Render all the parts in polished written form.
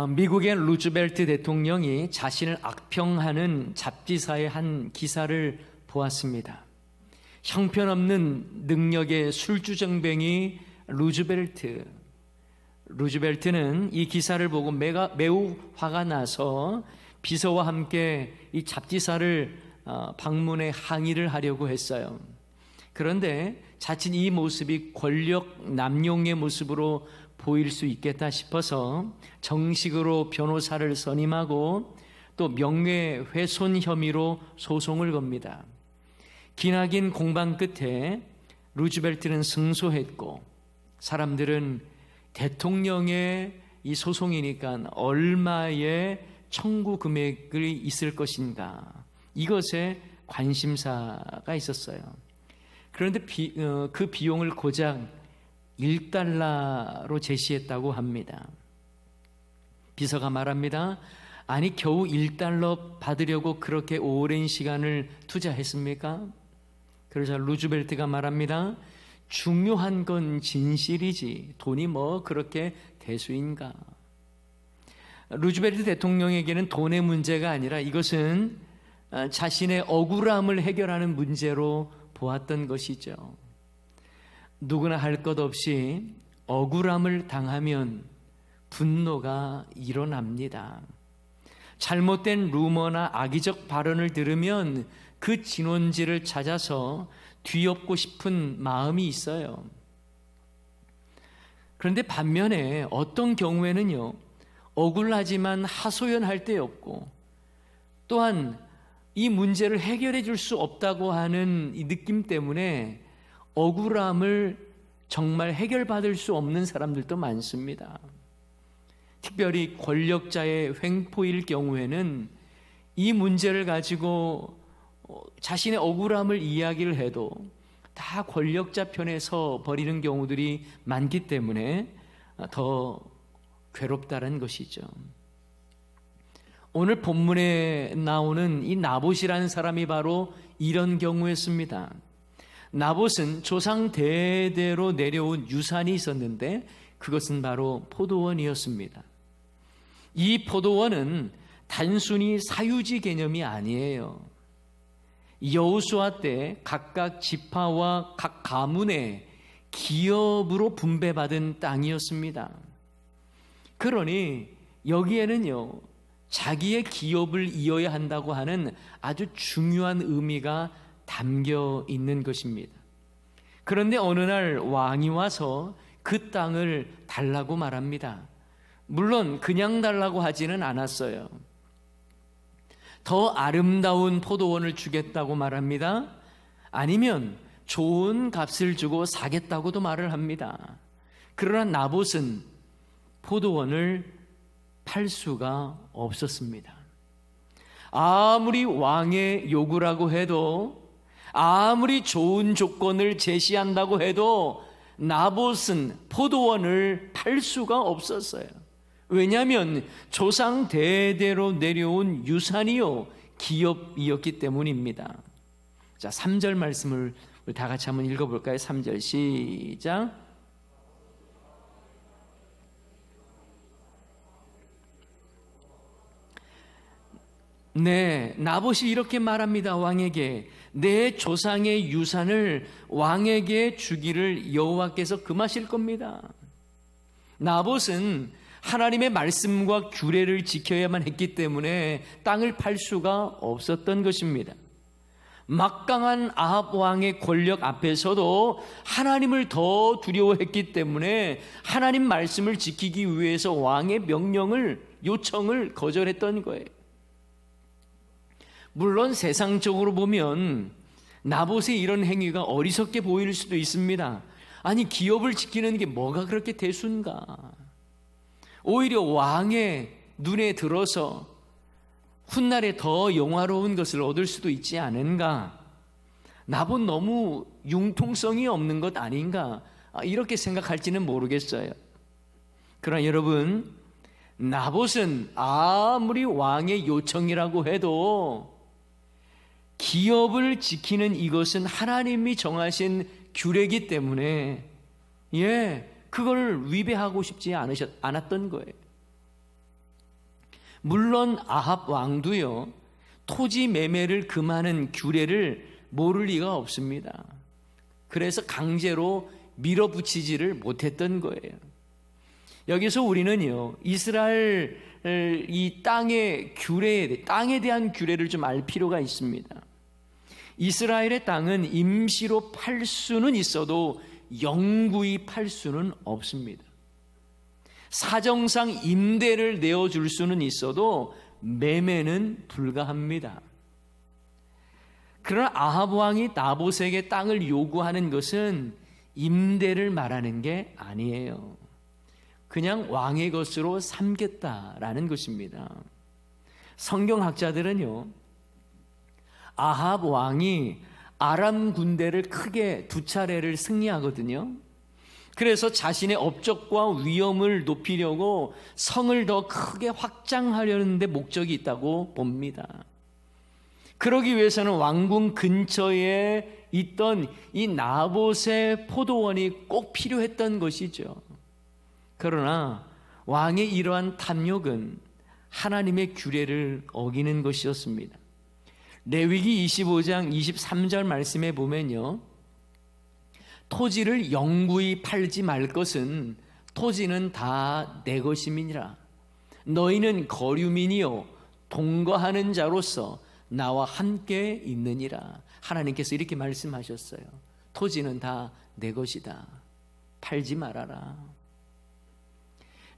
미국의 루즈벨트 대통령이 자신을 악평하는 잡지사의 한 기사를 보았습니다. 형편없는 능력의 술주정뱅이 루즈벨트는 이 기사를 보고 매우 화가 나서 비서와 함께 이 잡지사를 방문해 항의를 하려고 했어요. 그런데 자칫 이 모습이 권력 남용의 모습으로 보일 수 있겠다 싶어서 정식으로 변호사를 선임하고 또 명예훼손 혐의로 소송을 겁니다. 기나긴 공방 끝에 루즈벨트는 승소했고, 사람들은 대통령의 이 소송이니까 얼마의 청구 금액이 있을 것인가, 이것에 관심사가 있었어요. 그런데 그 비용을 고작 $1로 제시했다고 합니다. 비서가 말합니다. 아니, 겨우 $1 받으려고 그렇게 오랜 시간을 투자했습니까? 그러자 루즈벨트가 말합니다. 중요한 건 진실이지 돈이 뭐 그렇게 대수인가. 루즈벨트 대통령에게는 돈의 문제가 아니라 이것은 자신의 억울함을 해결하는 문제로 보았던 것이죠. 누구나 할 것 없이 억울함을 당하면 분노가 일어납니다. 잘못된 루머나 악의적 발언을 들으면 그 진원지를 찾아서 뒤엎고 싶은 마음이 있어요. 그런데 반면에 어떤 경우에는요, 억울하지만 하소연할 데 없고, 또한 이 문제를 해결해 줄 수 없다고 하는 이 느낌 때문에 억울함을 정말 해결받을 수 없는 사람들도 많습니다. 특별히 권력자의 횡포일 경우에는 이 문제를 가지고 자신의 억울함을 이야기를 해도 다 권력자 편에 서 버리는 경우들이 많기 때문에 더 괴롭다는 것이죠. 오늘 본문에 나오는 이 나봇이라는 사람이 바로 이런 경우였습니다. 나봇은 조상 대대로 내려온 유산이 있었는데 그것은 바로 포도원이었습니다. 이 포도원은 단순히 사유지 개념이 아니에요. 여호수아 때 각각 지파와 각 가문의 기업으로 분배받은 땅이었습니다. 그러니 여기에는요, 자기의 기업을 이어야 한다고 하는 아주 중요한 의미가 담겨 있는 것입니다. 그런데 어느 날 왕이 와서 그 땅을 달라고 말합니다. 물론 그냥 달라고 하지는 않았어요. 더 아름다운 포도원을 주겠다고 말합니다. 아니면 좋은 값을 주고 사겠다고도 말을 합니다. 그러나 나봇은 포도원을 팔 수가 없었습니다. 아무리 왕의 요구라고 해도, 아무리 좋은 조건을 제시한다고 해도 나봇은 포도원을 팔 수가 없었어요. 왜냐하면 조상 대대로 내려온 유산이요, 기업이었기 때문입니다. 자, 3절 말씀을 다 같이 한번 읽어볼까요? 3절 시작. 네, 나봇이 이렇게 말합니다. 왕에게 내 조상의 유산을 왕에게 주기를 여호와께서 금하실 겁니다. 나봇은 하나님의 말씀과 규례를 지켜야만 했기 때문에 땅을 팔 수가 없었던 것입니다. 막강한 아합 왕의 권력 앞에서도 하나님을 더 두려워했기 때문에 하나님 말씀을 지키기 위해서 왕의 요청을 거절했던 거예요. 물론 세상적으로 보면 나봇의 이런 행위가 어리석게 보일 수도 있습니다. 아니, 기업을 지키는 게 뭐가 그렇게 대수인가? 오히려 왕의 눈에 들어서 훗날에 더 영화로운 것을 얻을 수도 있지 않은가? 나봇 너무 융통성이 없는 것 아닌가? 이렇게 생각할지는 모르겠어요. 그러나 여러분, 나봇은 아무리 왕의 요청이라고 해도 기업을 지키는 이것은 하나님이 정하신 규례이기 때문에 그걸 위배하고 싶지 않았던 거예요. 물론 아합 왕도요, 토지 매매를 금하는 규례를 모를 리가 없습니다. 그래서 강제로 밀어붙이지를 못했던 거예요. 여기서 우리는요, 이스라엘 이 땅의 규례에, 땅에 대한 규례를 좀 알 필요가 있습니다. 이스라엘의 땅은 임시로 팔 수는 있어도 영구히 팔 수는 없습니다. 사정상 임대를 내어줄 수는 있어도 매매는 불가합니다. 그러나 아합 왕이 나봇에게 땅을 요구하는 것은 임대를 말하는 게 아니에요. 그냥 왕의 것으로 삼겠다라는 것입니다. 성경학자들은요, 아합 왕이 아람 군대를 크게 두 차례를 승리하거든요. 그래서 자신의 업적과 위엄을 높이려고 성을 더 크게 확장하려는 데 목적이 있다고 봅니다. 그러기 위해서는 왕궁 근처에 있던 이 나봇의 포도원이 꼭 필요했던 것이죠. 그러나 왕의 이러한 탐욕은 하나님의 규례를 어기는 것이었습니다. 레위기 25장 23절 말씀에 보면요, 토지를 영구히 팔지 말 것은 토지는 다 내 것임이니라. 너희는 거류민이요 동거하는 자로서 나와 함께 있느니라. 하나님께서 이렇게 말씀하셨어요. 토지는 다 내 것이다. 팔지 말아라.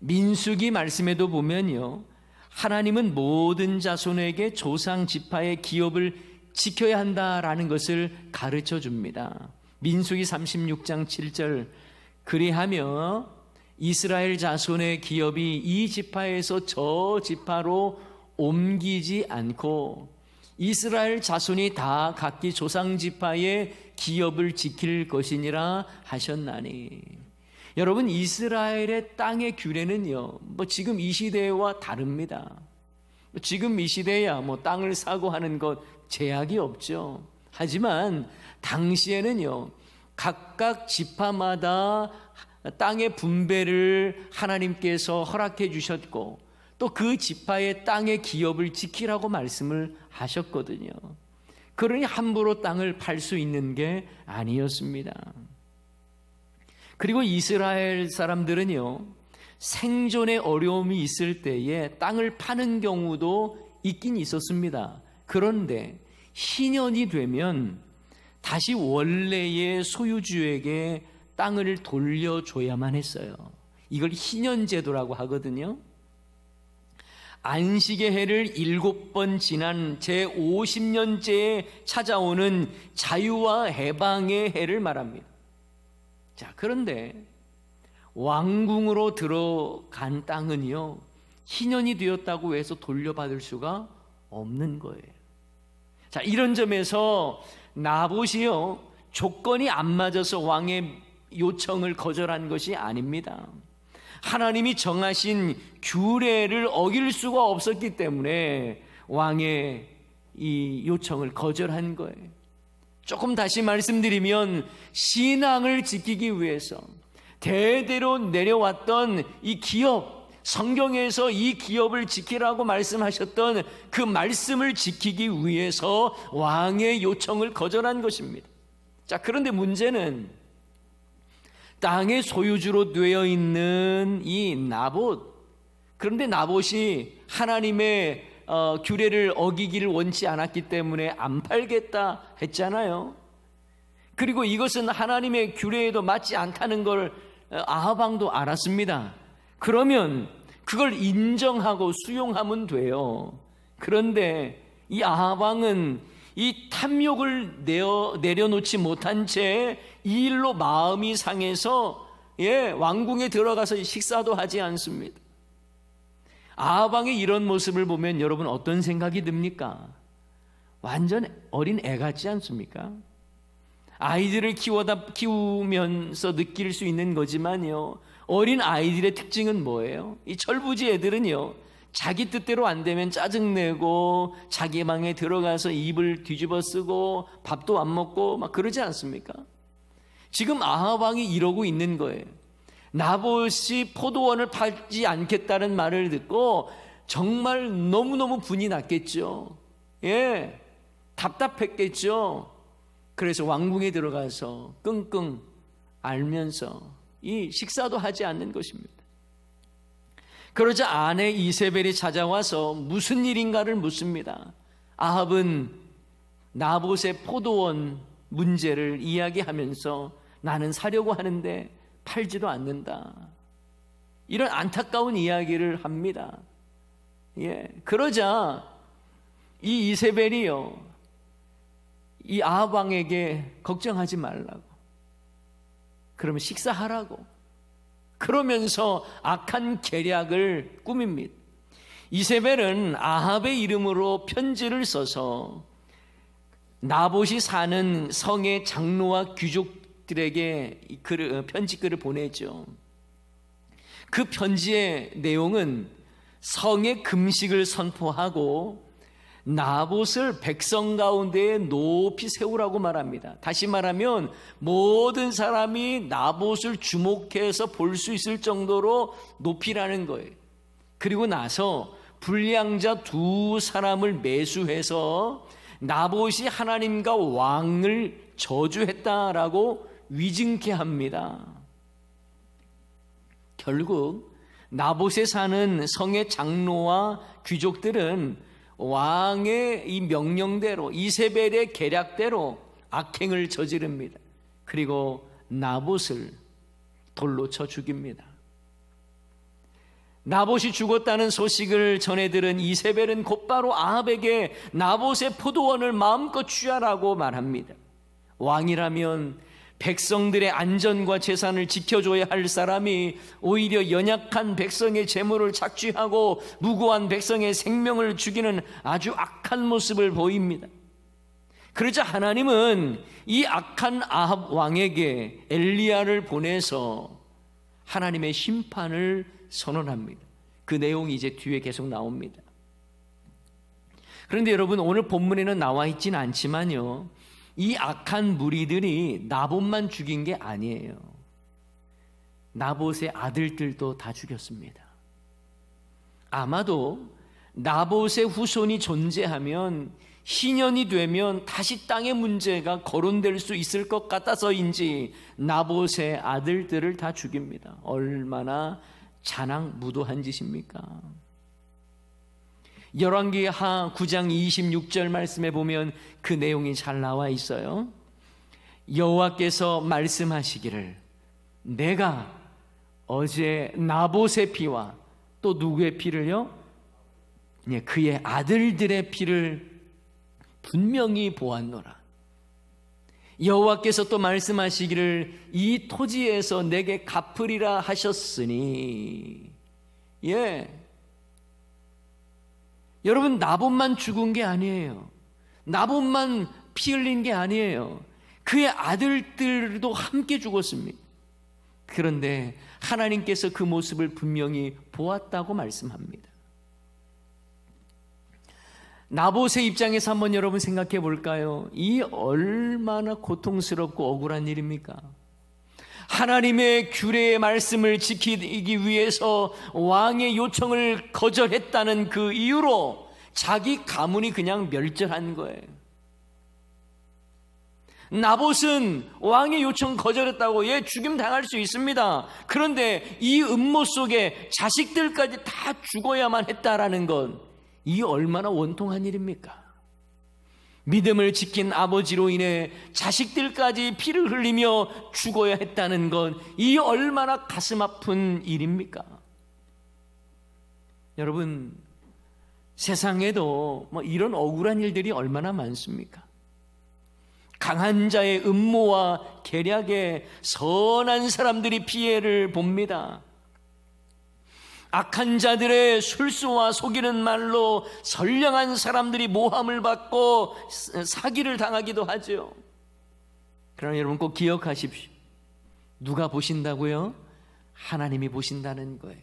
민수기 말씀에도 보면요, 하나님은 모든 자손에게 조상 지파의 기업을 지켜야 한다라는 것을 가르쳐 줍니다. 민수기 36장 7절, 그리하며 이스라엘 자손의 기업이 이 지파에서 저 지파로 옮기지 않고 이스라엘 자손이 다 각기 조상 지파의 기업을 지킬 것이니라 하셨나니. 여러분, 이스라엘의 땅의 규례는요, 지금 이 시대와 다릅니다. 지금 이 시대야 땅을 사고 하는 것 제약이 없죠. 하지만 당시에는요, 각각 지파마다 땅의 분배를 하나님께서 허락해 주셨고, 또 그 지파의 땅의 기업을 지키라고 말씀을 하셨거든요. 그러니 함부로 땅을 팔 수 있는 게 아니었습니다. 그리고 이스라엘 사람들은요, 생존의 어려움이 있을 때에 땅을 파는 경우도 있긴 있었습니다. 그런데 희년이 되면 다시 원래의 소유주에게 땅을 돌려줘야만 했어요. 이걸 희년제도라고 하거든요. 안식의 해를 7번 지난 제50년째에 찾아오는 자유와 해방의 해를 말합니다. 자, 그런데 왕궁으로 들어간 땅은요, 희년이 되었다고 해서 돌려받을 수가 없는 거예요. 자, 이런 점에서 나봇이요, 조건이 안 맞아서 왕의 요청을 거절한 것이 아닙니다. 하나님이 정하신 규례를 어길 수가 없었기 때문에 왕의 이 요청을 거절한 거예요. 조금 다시 말씀드리면, 신앙을 지키기 위해서 대대로 내려왔던 이 기업, 성경에서 이 기업을 지키라고 말씀하셨던 그 말씀을 지키기 위해서 왕의 요청을 거절한 것입니다. 자, 그런데 문제는 땅의 소유주로 되어 있는 이 나봇, 그런데 나봇이 하나님의 규례를 어기기를 원치 않았기 때문에 안 팔겠다 했잖아요. 그리고 이것은 하나님의 규례에도 맞지 않다는 걸 아합 왕도 알았습니다. 그러면 그걸 인정하고 수용하면 돼요. 그런데 이 아합 왕은 이 탐욕을 내려놓지 못한 채 이 일로 마음이 상해서 왕궁에 들어가서 식사도 하지 않습니다. 아합 왕의 이런 모습을 보면 여러분 어떤 생각이 듭니까? 완전 어린 애 같지 않습니까? 아이들을 키우면서 느낄 수 있는 거지만요, 어린 아이들의 특징은 뭐예요? 이 철부지 애들은요, 자기 뜻대로 안 되면 짜증내고 자기 방에 들어가서 입을 뒤집어 쓰고 밥도 안 먹고 막 그러지 않습니까? 지금 아합 왕이 이러고 있는 거예요. 나봇이 포도원을 팔지 않겠다는 말을 듣고 정말 너무너무 분이 났겠죠. 예, 답답했겠죠. 그래서 왕궁에 들어가서 끙끙 앓면서 이 식사도 하지 않는 것입니다. 그러자 아내 이세벨이 찾아와서 무슨 일인가를 묻습니다. 아합은 나봇의 포도원 문제를 이야기하면서 나는 사려고 하는데 팔지도 않는다. 이런 안타까운 이야기를 합니다. 예, 그러자 이 이세벨이요, 이 아합 왕에게 걱정하지 말라고, 그러면 식사하라고, 그러면서 악한 계략을 꾸밉니다. 이세벨은 아합의 이름으로 편지를 써서 나봇이 사는 성의 장로와 귀족들에게 편지글을 보내죠. 그 편지의 내용은 성의 금식을 선포하고 나봇을 백성 가운데에 높이 세우라고 말합니다. 다시 말하면 모든 사람이 나봇을 주목해서 볼 수 있을 정도로 높이라는 거예요. 그리고 나서 불량자 2사람을 매수해서 나봇이 하나님과 왕을 저주했다라고 위증케 합니다. 결국 나봇에 사는 성의 장로와 귀족들은 왕의 이 명령대로, 이세벨의 계략대로 악행을 저지릅니다. 그리고 나봇을 돌로 쳐 죽입니다. 나봇이 죽었다는 소식을 전해 들은 이세벨은 곧바로 아합에게 나봇의 포도원을 마음껏 취하라고 말합니다. 왕이라면 백성들의 안전과 재산을 지켜줘야 할 사람이 오히려 연약한 백성의 재물을 착취하고 무고한 백성의 생명을 죽이는 아주 악한 모습을 보입니다. 그러자 하나님은 이 악한 아합 왕에게 엘리야를 보내서 하나님의 심판을 선언합니다. 그 내용이 이제 뒤에 계속 나옵니다. 그런데 여러분, 오늘 본문에는 나와 있지는 않지만요, 이 악한 무리들이 나봇만 죽인 게 아니에요. 나봇의 아들들도 다 죽였습니다. 아마도 나봇의 후손이 존재하면, 희년이 되면 다시 땅의 문제가 거론될 수 있을 것 같아서인지 나봇의 아들들을 다 죽입니다. 얼마나 잔악무도한 짓입니까? 열왕기하 9장 26절 말씀에 보면 그 내용이 잘 나와 있어요. 여호와께서 말씀하시기를 내가 어제 나봇의 피와 또 누구의 피를요? 그의 아들들의 피를 분명히 보았노라. 여호와께서 또 말씀하시기를 이 토지에서 내게 갚으리라 하셨으니. 여러분, 나봇만 죽은 게 아니에요. 나봇만 피 흘린 게 아니에요. 그의 아들들도 함께 죽었습니다. 그런데 하나님께서 그 모습을 분명히 보았다고 말씀합니다. 나봇의 입장에서 한번 여러분 생각해 볼까요? 이 얼마나 고통스럽고 억울한 일입니까? 하나님의 규례의 말씀을 지키기 위해서 왕의 요청을 거절했다는 그 이유로 자기 가문이 그냥 멸절한 거예요. 나봇은 왕의 요청 거절했다고 죽임 당할 수 있습니다. 그런데 이 음모 속에 자식들까지 다 죽어야만 했다라는 건 이 얼마나 원통한 일입니까? 믿음을 지킨 아버지로 인해 자식들까지 피를 흘리며 죽어야 했다는 건 이 얼마나 가슴 아픈 일입니까? 여러분, 세상에도 이런 억울한 일들이 얼마나 많습니까? 강한 자의 음모와 계략에 선한 사람들이 피해를 봅니다. 악한 자들의 술수와 속이는 말로 선량한 사람들이 모함을 받고 사기를 당하기도 하죠. 그러나 여러분 꼭 기억하십시오. 누가 보신다고요? 하나님이 보신다는 거예요.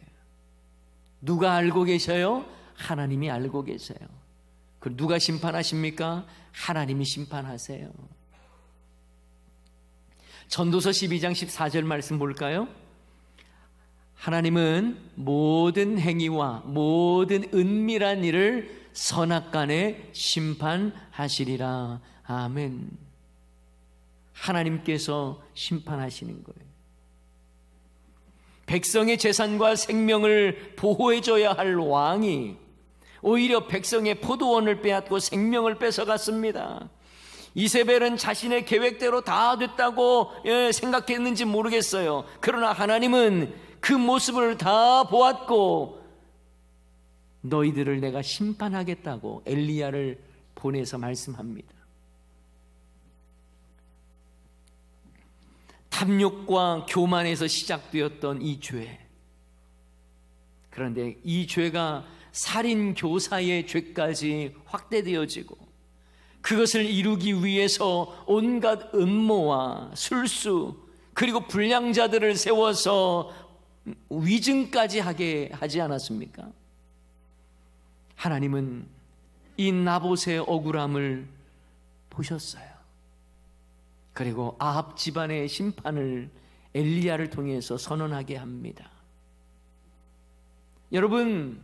누가 알고 계셔요? 하나님이 알고 계세요. 그럼 누가 심판하십니까? 하나님이 심판하세요. 전도서 12장 14절 말씀 볼까요? 하나님은 모든 행위와 모든 은밀한 일을 선악간에 심판하시리라. 아멘. 하나님께서 심판하시는 거예요. 백성의 재산과 생명을 보호해줘야 할 왕이 오히려 백성의 포도원을 빼앗고 생명을 뺏어갔습니다. 이세벨은 자신의 계획대로 다 됐다고 생각했는지 모르겠어요. 그러나 하나님은 그 모습을 다 보았고 너희들을 내가 심판하겠다고 엘리야를 보내서 말씀합니다. 탐욕과 교만에서 시작되었던 이 죄, 그런데 이 죄가 살인 교사의 죄까지 확대되어지고 그것을 이루기 위해서 온갖 음모와 술수 그리고 불량자들을 세워서 위증까지 하게 하지 않았습니까? 하나님은 이 나봇의 억울함을 보셨어요. 그리고 아합 집안의 심판을 엘리야를 통해서 선언하게 합니다. 여러분,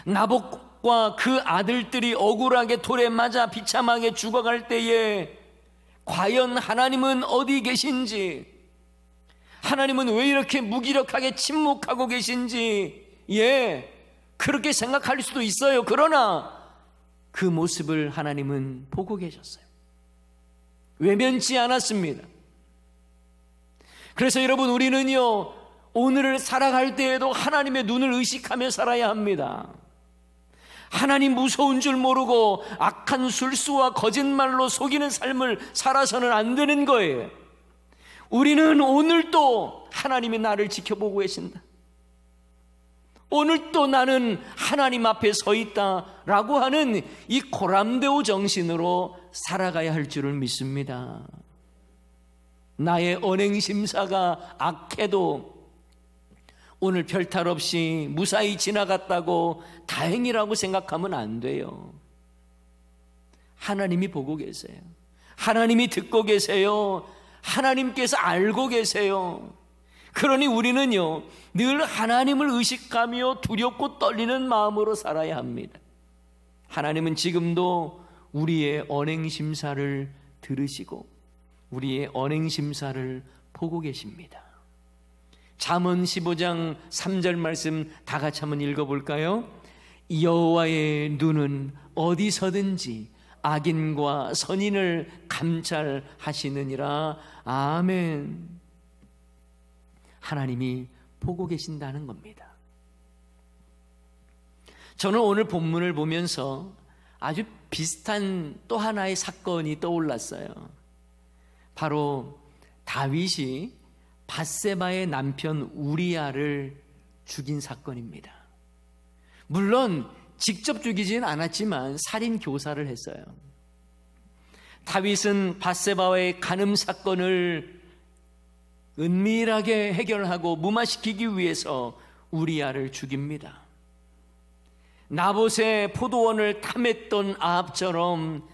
나봇과 그 아들들이 억울하게 돌에 맞아 비참하게 죽어갈 때에 과연 하나님은 어디 계신지, 하나님은 왜 이렇게 무기력하게 침묵하고 계신지 그렇게 생각할 수도 있어요. 그러나 그 모습을 하나님은 보고 계셨어요. 외면치 않았습니다. 그래서 여러분, 우리는요 오늘을 살아갈 때에도 하나님의 눈을 의식하며 살아야 합니다. 하나님 무서운 줄 모르고 악한 술수와 거짓말로 속이는 삶을 살아서는 안 되는 거예요. 우리는 오늘도 하나님이 나를 지켜보고 계신다, 오늘도 나는 하나님 앞에 서 있다라고 하는 이 고람대오 정신으로 살아가야 할 줄을 믿습니다. 나의 언행심사가 악해도 오늘 별탈 없이 무사히 지나갔다고 다행이라고 생각하면 안 돼요. 하나님이 보고 계세요. 하나님이 듣고 계세요. 하나님께서 알고 계세요. 그러니 우리는요 늘 하나님을 의식하며 두렵고 떨리는 마음으로 살아야 합니다. 하나님은 지금도 우리의 언행심사를 들으시고 우리의 언행심사를 보고 계십니다. 잠언 15장 3절 말씀 다 같이 한번 읽어볼까요? 여호와의 눈은 어디서든지 악인과 선인을 감찰하시느니라. 아멘. 하나님이 보고 계신다는 겁니다. 저는 오늘 본문을 보면서 아주 비슷한 또 하나의 사건이 떠올랐어요. 바로 다윗이 밧세바의 남편 우리아를 죽인 사건입니다. 물론 직접 죽이진 않았지만 살인 교사를 했어요. 다윗은 밧세바의 간음 사건을 은밀하게 해결하고 무마시키기 위해서 우리아를 죽입니다. 나봇의 포도원을 탐했던 아합처럼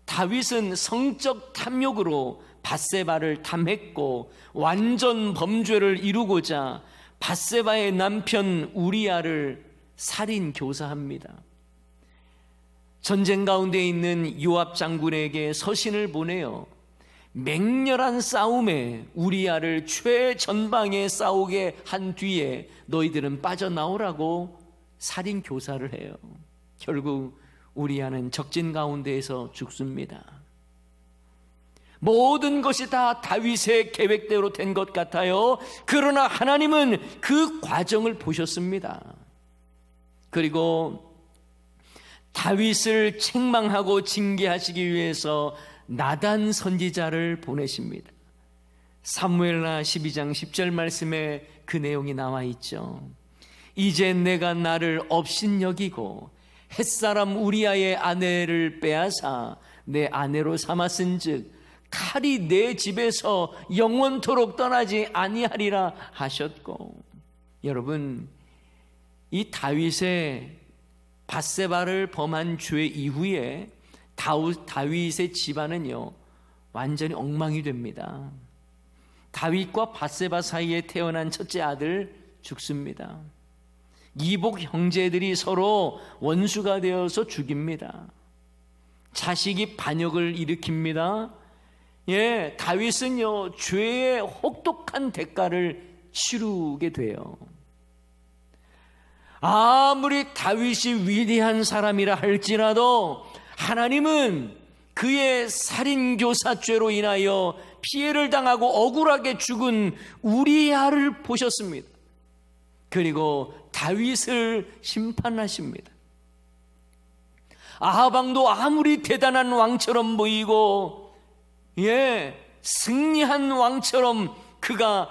다윗은 성적 탐욕으로 밧세바를 탐했고 완전 범죄를 이루고자 밧세바의 남편 우리아를 살인 교사합니다. 전쟁 가운데 있는 요압 장군에게 서신을 보내요. 맹렬한 싸움에 우리아를 최전방에 싸우게 한 뒤에 너희들은 빠져나오라고 살인 교사를 해요. 결국 우리아는 적진 가운데에서 죽습니다. 모든 것이 다 다윗의 계획대로 된 것 같아요. 그러나 하나님은 그 과정을 보셨습니다. 그리고 다윗을 책망하고 징계하시기 위해서 나단 선지자를 보내십니다. 사무엘하 12장 10절 말씀에 그 내용이 나와 있죠. 이제 내가 나를 업신여기고 햇사람 우리아의 아내를 빼앗아 내 아내로 삼았은즉 칼이 내 집에서 영원토록 떠나지 아니하리라 하셨고, 여러분, 이 다윗의 밧세바를 범한 죄 이후에 다윗의 집안은요 완전히 엉망이 됩니다. 다윗과 밧세바 사이에 태어난 첫째 아들 죽습니다. 이복 형제들이 서로 원수가 되어서 죽입니다. 자식이 반역을 일으킵니다. 다윗은요, 죄의 혹독한 대가를 치르게 돼요. 아무리 다윗이 위대한 사람이라 할지라도 하나님은 그의 살인교사죄로 인하여 피해를 당하고 억울하게 죽은 우리아를 보셨습니다. 그리고 다윗을 심판하십니다. 아합 왕도 아무리 대단한 왕처럼 보이고 승리한 왕처럼 그가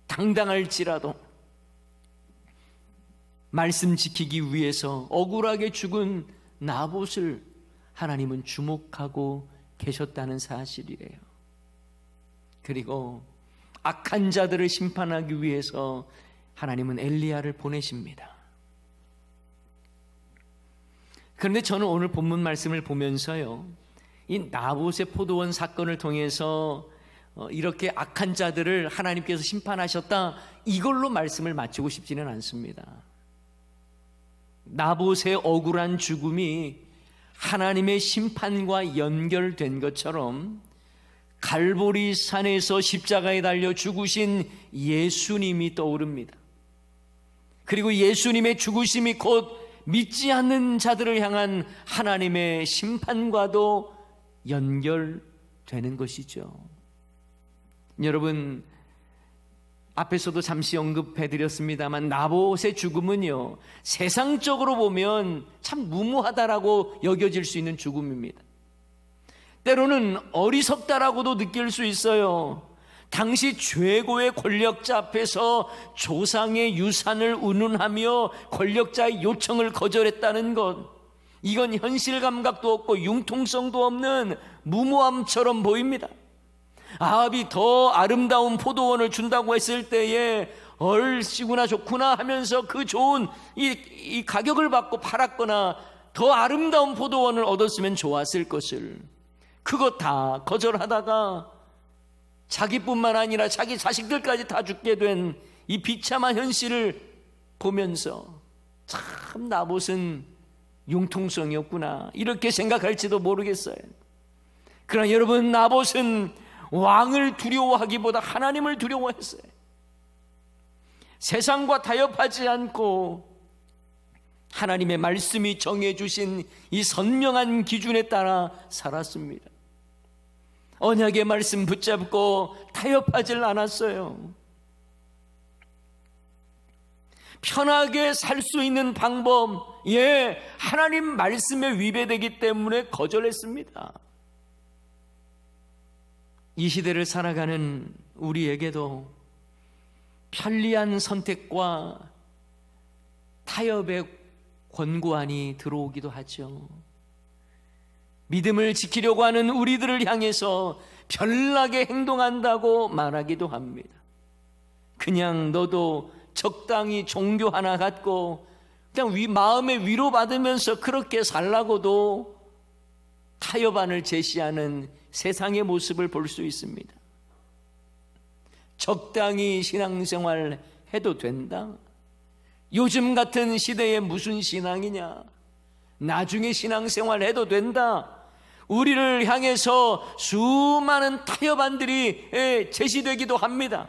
당당할지라도 말씀 지키기 위해서 억울하게 죽은 나봇을 하나님은 주목하고 계셨다는 사실이래요. 그리고 악한 자들을 심판하기 위해서 하나님은 엘리야를 보내십니다. 그런데 저는 오늘 본문 말씀을 보면서요, 이 나봇의 포도원 사건을 통해서 이렇게 악한 자들을 하나님께서 심판하셨다, 이걸로 말씀을 마치고 싶지는 않습니다. 나봇의 억울한 죽음이 하나님의 심판과 연결된 것처럼 갈보리 산에서 십자가에 달려 죽으신 예수님이 떠오릅니다. 그리고 예수님의 죽으심이 곧 믿지 않는 자들을 향한 하나님의 심판과도 연결되는 것이죠. 여러분, 앞에서도 잠시 언급해드렸습니다만 나봇의 죽음은요, 세상적으로 보면 참 무모하다라고 여겨질 수 있는 죽음입니다. 때로는 어리석다라고도 느낄 수 있어요. 당시 최고의 권력자 앞에서 조상의 유산을 운운하며 권력자의 요청을 거절했다는 것, 이건 현실 감각도 없고 융통성도 없는 무모함처럼 보입니다. 아합이 더 아름다운 포도원을 준다고 했을 때에 얼씨구나 좋구나 하면서 그 좋은 이 가격을 받고 팔았거나 더 아름다운 포도원을 얻었으면 좋았을 것을, 그거 다 거절하다가 자기뿐만 아니라 자기 자식들까지 다 죽게 된 이 비참한 현실을 보면서 참 나봇은 융통성이 없구나 이렇게 생각할지도 모르겠어요. 그러나 여러분, 나봇은 왕을 두려워하기보다 하나님을 두려워했어요. 세상과 타협하지 않고 하나님의 말씀이 정해주신 이 선명한 기준에 따라 살았습니다. 언약의 말씀 붙잡고 타협하질 않았어요. 편하게 살 수 있는 방법, 하나님 말씀에 위배되기 때문에 거절했습니다. 이 시대를 살아가는 우리에게도 편리한 선택과 타협의 권고안이 들어오기도 하죠. 믿음을 지키려고 하는 우리들을 향해서 별나게 행동한다고 말하기도 합니다. 그냥 너도 적당히 종교 하나 갖고 그냥 마음에 위로받으면서 그렇게 살라고도 타협안을 제시하는 세상의 모습을 볼 수 있습니다. 적당히 신앙생활 해도 된다? 요즘 같은 시대에 무슨 신앙이냐? 나중에 신앙생활 해도 된다? 우리를 향해서 수많은 타협안들이 제시되기도 합니다.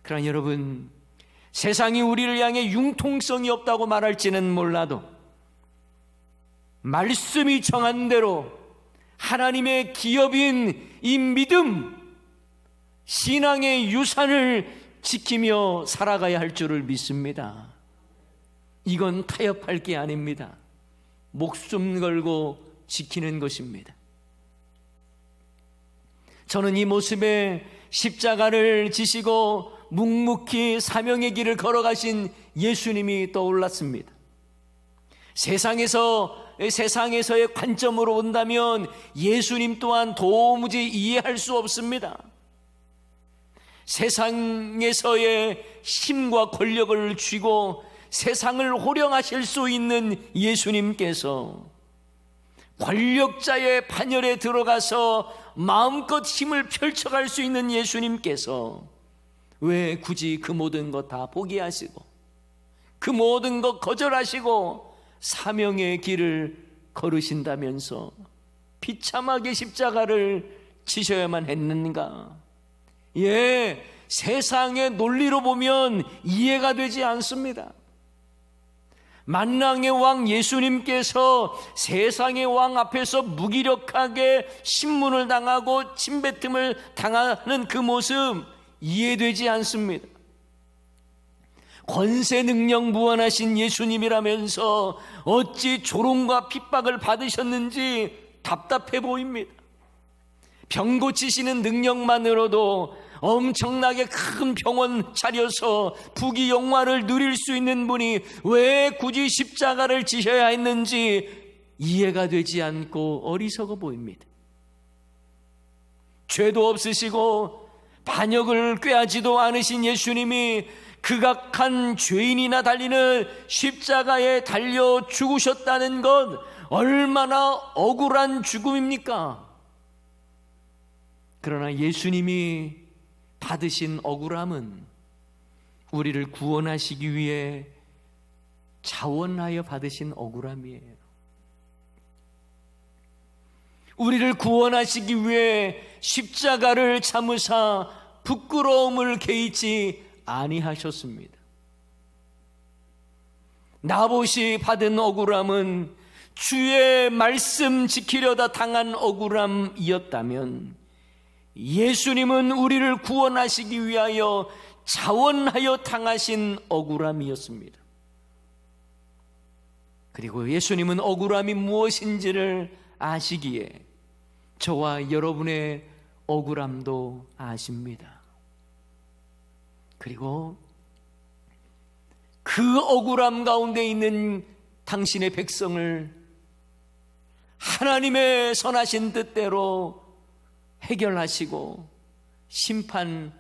그러나 여러분, 세상이 우리를 향해 융통성이 없다고 말할지는 몰라도 말씀이 정한 대로 하나님의 기업인 이 믿음, 신앙의 유산을 지키며 살아가야 할 줄을 믿습니다. 이건 타협할 게 아닙니다. 목숨 걸고 지키는 것입니다. 저는 이 모습에 십자가를 지시고 묵묵히 사명의 길을 걸어가신 예수님이 떠올랐습니다. 세상에서의 관점으로 온다면 예수님 또한 도무지 이해할 수 없습니다. 세상에서의 힘과 권력을 쥐고 세상을 호령하실 수 있는 예수님께서 권력자의 반열에 들어가서 마음껏 힘을 펼쳐갈 수 있는 예수님께서 왜 굳이 그 모든 것 다 포기하시고 그 모든 것 거절하시고 사명의 길을 걸으신다면서 비참하게 십자가를 지셔야만 했는가? 세상의 논리로 보면 이해가 되지 않습니다. 만왕의 왕 예수님께서 세상의 왕 앞에서 무기력하게 신문을 당하고 침뱉음을 당하는 그 모습 이해되지 않습니다. 권세 능력 무한하신 예수님이라면서 어찌 조롱과 핍박을 받으셨는지 답답해 보입니다. 병 고치시는 능력만으로도 엄청나게 큰 병원 차려서 부귀영화를 누릴 수 있는 분이 왜 굳이 십자가를 지셔야 했는지 이해가 되지 않고 어리석어 보입니다. 죄도 없으시고 반역을 꾀하지도 않으신 예수님이 극악한 죄인이나 달리는 십자가에 달려 죽으셨다는 것 얼마나 억울한 죽음입니까? 그러나 예수님이 받으신 억울함은 우리를 구원하시기 위해 자원하여 받으신 억울함이에요. 우리를 구원하시기 위해 십자가를 참으사 부끄러움을 개의치 아니하셨습니다. 나봇이 받은 억울함은 주의 말씀 지키려다 당한 억울함이었다면 예수님은 우리를 구원하시기 위하여 자원하여 당하신 억울함이었습니다. 그리고 예수님은 억울함이 무엇인지를 아시기에 저와 여러분의 억울함도 아십니다. 그리고 그 억울함 가운데 있는 당신의 백성을 하나님의 선하신 뜻대로 해결하시고 심판하심으로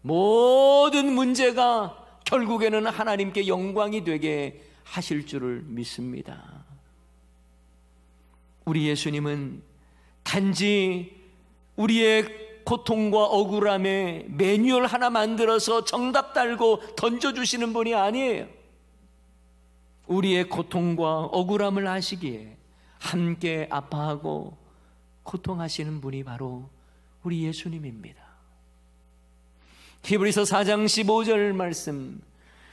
모든 문제가 결국에는 하나님께 영광이 되게 하실 줄을 믿습니다. 우리 예수님은 단지 우리의 고통과 억울함에 매뉴얼 하나 만들어서 정답 달고 던져주시는 분이 아니에요. 우리의 고통과 억울함을 아시기에 함께 아파하고 고통하시는 분이 바로 우리 예수님입니다. 히브리서 4장 15절 말씀,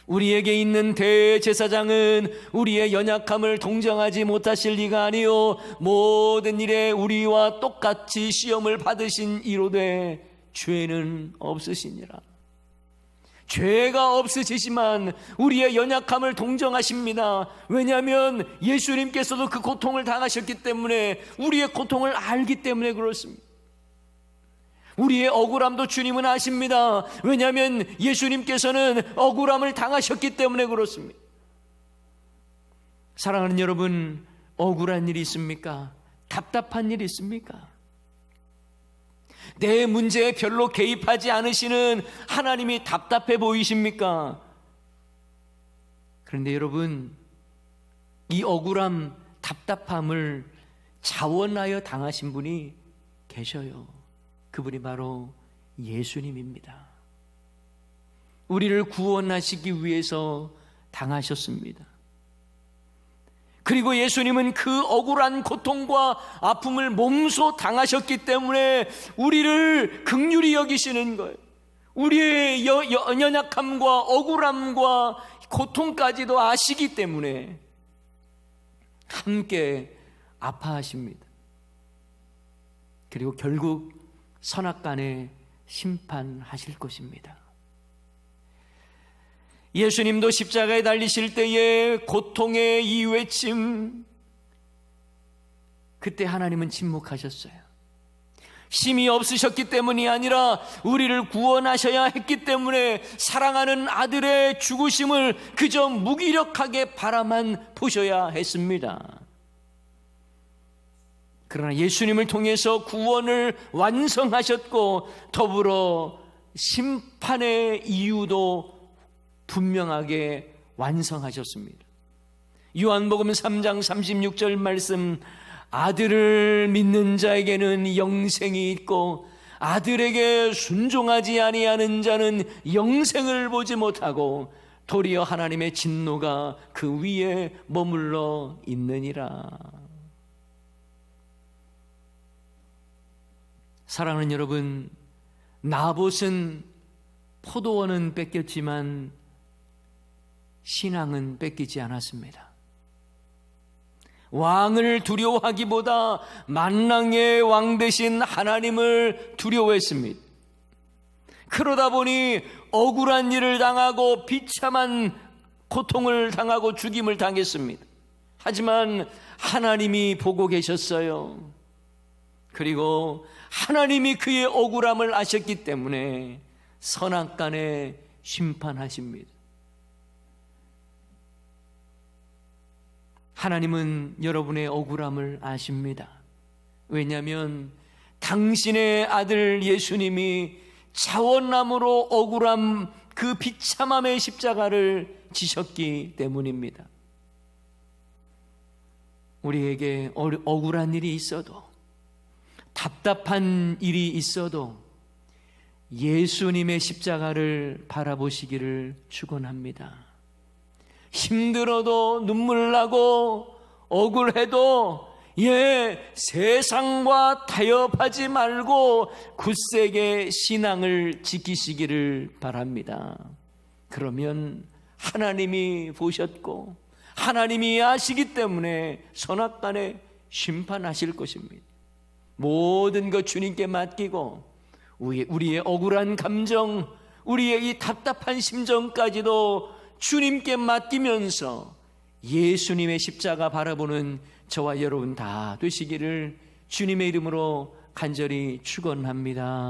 우리에게 있는 대제사장은 우리의 연약함을 동정하지 못하실 리가 아니요 모든 일에 우리와 똑같이 시험을 받으신 이로되 죄는 없으시니라. 죄가 없으시지만 우리의 연약함을 동정하십니다. 왜냐하면 예수님께서도 그 고통을 당하셨기 때문에, 우리의 고통을 알기 때문에 그렇습니다. 우리의 억울함도 주님은 아십니다. 왜냐하면 예수님께서는 억울함을 당하셨기 때문에 그렇습니다. 사랑하는 여러분, 억울한 일이 있습니까? 답답한 일이 있습니까? 내 문제에 별로 개입하지 않으시는 하나님이 답답해 보이십니까? 그런데 여러분, 이 억울함, 답답함을 자원하여 당하신 분이 계셔요. 그분이 바로 예수님입니다. 우리를 구원하시기 위해서 당하셨습니다. 그리고 예수님은 그 억울한 고통과 아픔을 몸소 당하셨기 때문에 우리를 긍휼히 여기시는 거예요. 우리의 연약함과 억울함과 고통까지도 아시기 때문에 함께 아파하십니다. 그리고 결국 선악간에 심판하실 것입니다. 예수님도 십자가에 달리실 때의 고통의 이 외침, 그때 하나님은 침묵하셨어요. 힘이 없으셨기 때문이 아니라 우리를 구원하셔야 했기 때문에 사랑하는 아들의 죽으심을 그저 무기력하게 바라만 보셔야 했습니다. 그러나 예수님을 통해서 구원을 완성하셨고 더불어 심판의 이유도 분명하게 완성하셨습니다. 요한복음 3장 36절 말씀, 아들을 믿는 자에게는 영생이 있고 아들에게 순종하지 아니하는 자는 영생을 보지 못하고 도리어 하나님의 진노가 그 위에 머물러 있느니라. 사랑하는 여러분, 나봇은 포도원은 뺏겼지만 신앙은 뺏기지 않았습니다. 왕을 두려워하기보다 만왕의 왕 되신 하나님을 두려워했습니다. 그러다 보니 억울한 일을 당하고 비참한 고통을 당하고 죽임을 당했습니다. 하지만 하나님이 보고 계셨어요. 그리고 하나님이 그의 억울함을 아셨기 때문에 선악간에 심판하십니다. 하나님은 여러분의 억울함을 아십니다. 왜냐하면 당신의 아들 예수님이 자원남으로 억울함, 그 비참함의 십자가를 지셨기 때문입니다. 우리에게 억울한 일이 있어도, 답답한 일이 있어도 예수님의 십자가를 바라보시기를 축원합니다. 힘들어도 눈물 나고 억울해도 세상과 타협하지 말고 굳세게 신앙을 지키시기를 바랍니다. 그러면 하나님이 보셨고 하나님이 아시기 때문에 선악간에 심판하실 것입니다. 모든 것 주님께 맡기고 우리의 억울한 감정, 우리의 이 답답한 심정까지도 주님께 맡기면서 예수님의 십자가 바라보는 저와 여러분 다 되시기를 주님의 이름으로 간절히 축원합니다.